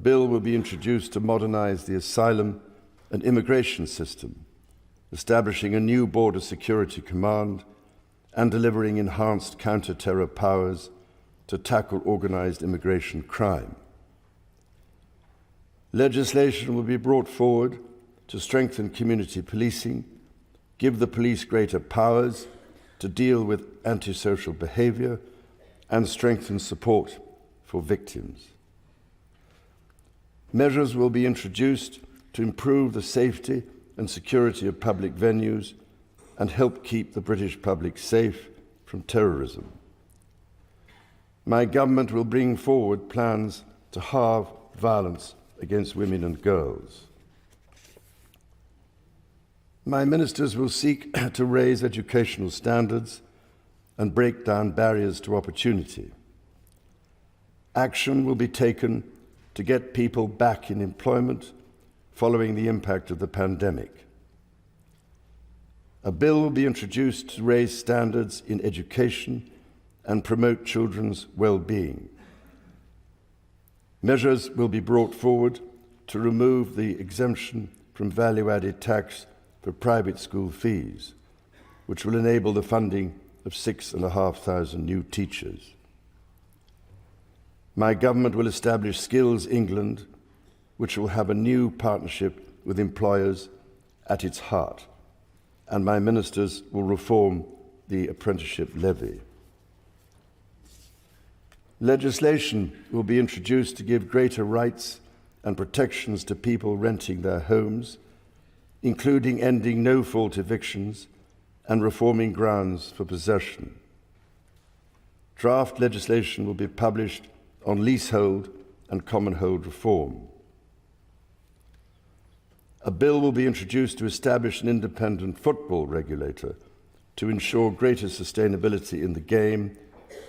bill will be introduced to modernize the asylum and immigration system, establishing a new border security command and delivering enhanced counter-terror powers to tackle organized immigration crime. Legislation will be brought forward to strengthen community policing, give the police greater powers to deal with antisocial behavior, and strengthen support for victims. Measures will be introduced to improve the safety and security of public venues and help keep the British public safe from terrorism. My government will bring forward plans to halve violence against women and girls. My ministers will seek to raise educational standards and break down barriers to opportunity. Action will be taken to get people back in employment following the impact of the pandemic. A bill will be introduced to raise standards in education and promote children's well-being. Measures will be brought forward to remove the exemption from value-added tax for private school fees, which will enable the funding of 6,500 new teachers. My government will establish Skills England, which will have a new partnership with employers at its heart, and my ministers will reform the apprenticeship levy. Legislation will be introduced to give greater rights and protections to people renting their homes, including ending no-fault evictions and reforming grounds for possession. Draft legislation will be published on leasehold and commonhold reform. A bill will be introduced to establish an independent football regulator to ensure greater sustainability in the game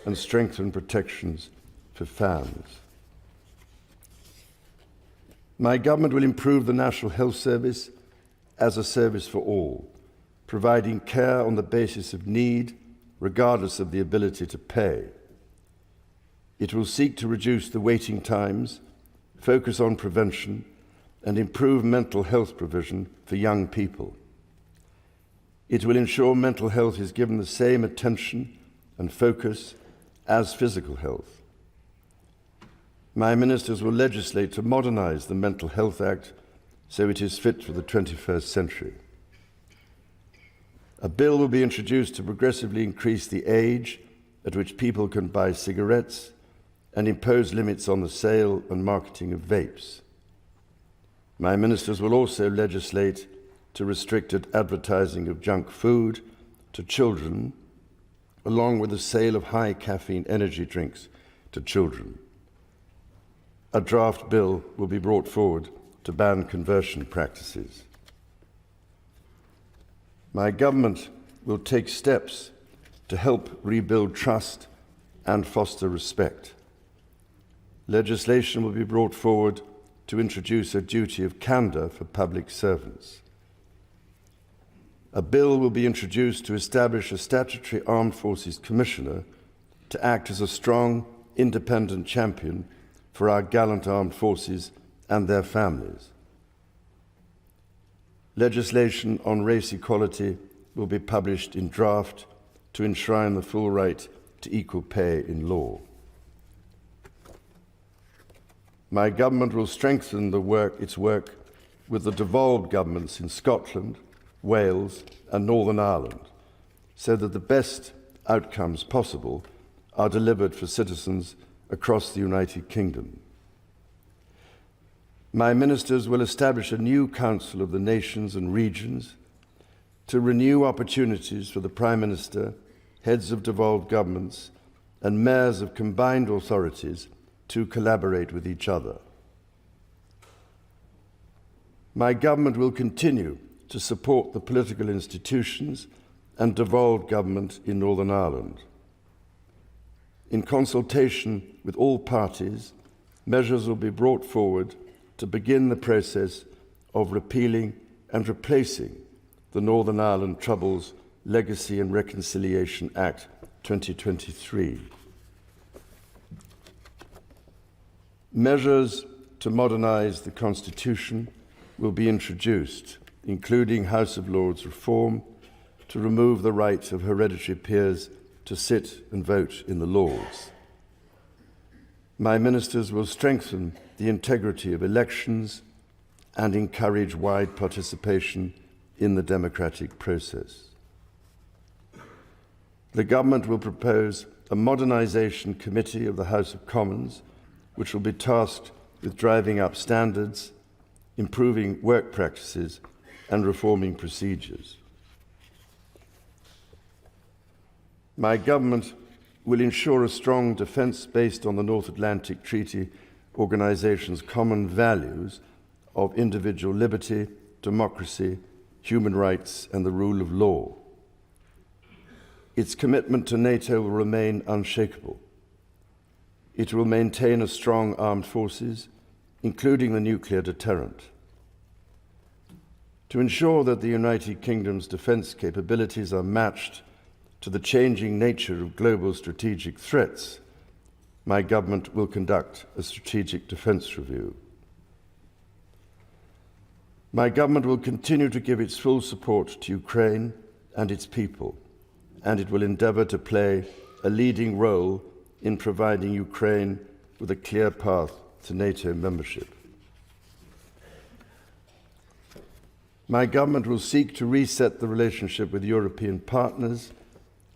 and strengthen protections for fans. My government will improve the National Health Service as a service for all, providing care on the basis of need, regardless of the ability to pay. It will seek to reduce the waiting times, focus on prevention, and improve mental health provision for young people. It will ensure mental health is given the same attention and focus as physical health. My ministers will legislate to modernize the Mental Health Act so it is fit for the 21st century. A bill will be introduced to progressively increase the age at which people can buy cigarettes and impose limits on the sale and marketing of vapes. My ministers will also legislate to restrict advertising of junk food to children, along with the sale of high caffeine energy drinks to children. A draft bill will be brought forward to ban conversion practices. My government will take steps to help rebuild trust and foster respect. Legislation will be brought forward to introduce a duty of candour for public servants. A bill will be introduced to establish a statutory Armed Forces Commissioner to act as a strong, independent champion for our gallant armed forces and their families. Legislation on race equality will be published in draft to enshrine the full right to equal pay in law. My government will strengthen its work with the devolved governments in Scotland, Wales and Northern Ireland, so that the best outcomes possible are delivered for citizens across the United Kingdom. My ministers will establish a new Council of the Nations and Regions to renew opportunities for the Prime Minister, heads of devolved governments and mayors of combined authorities to collaborate with each other. My government will continue to support the political institutions and devolved government in Northern Ireland. In consultation with all parties, measures will be brought forward to begin the process of repealing and replacing the Northern Ireland Troubles Legacy and Reconciliation Act 2023. Measures to modernise the Constitution will be introduced, including House of Lords reform, to remove the right of hereditary peers to sit and vote in the Lords. My ministers will strengthen the integrity of elections and encourage wide participation in the democratic process. The government will propose a modernisation committee of the House of Commons, which will be tasked with driving up standards, improving work practices, and reforming procedures. My government will ensure a strong defence based on the North Atlantic Treaty Organisation's common values of individual liberty, democracy, human rights, and the rule of law. Its commitment to NATO will remain unshakable. It will maintain a strong armed forces, including the nuclear deterrent. To ensure that the United Kingdom's defence capabilities are matched to the changing nature of global strategic threats, my government will conduct a strategic defence review. My government will continue to give its full support to Ukraine and its people, and it will endeavour to play a leading role in providing Ukraine with a clear path to NATO membership. My government will seek to reset the relationship with European partners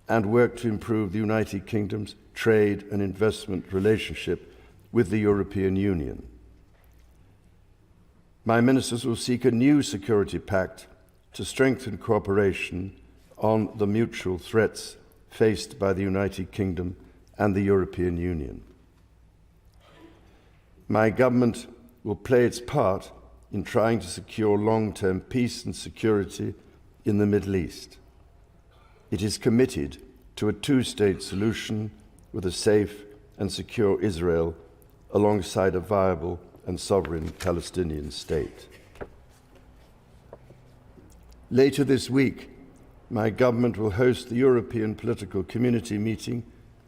and work to improve the United Kingdom's trade and investment relationship with the European Union. My ministers will seek a new security pact to strengthen cooperation on the mutual threats faced by the United Kingdom and the European Union. My government will play its part in trying to secure long-term peace and security in the Middle East. It is committed to a two-state solution with a safe and secure Israel alongside a viable and sovereign Palestinian state. Later this week, my government will host the European Political Community meeting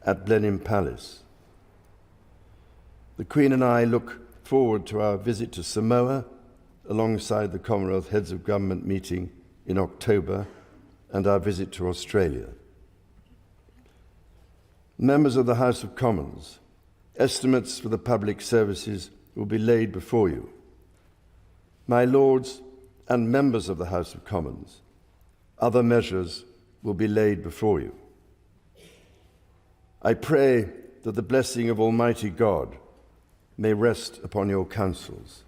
at Blenheim Palace. The Queen and I look forward to our visit to Samoa alongside the Commonwealth Heads of Government meeting in October and our visit to Australia. Members of the House of Commons, estimates for the public services will be laid before you. My Lords and members of the House of Commons, other measures will be laid before you. I pray that the blessing of Almighty God may rest upon your councils.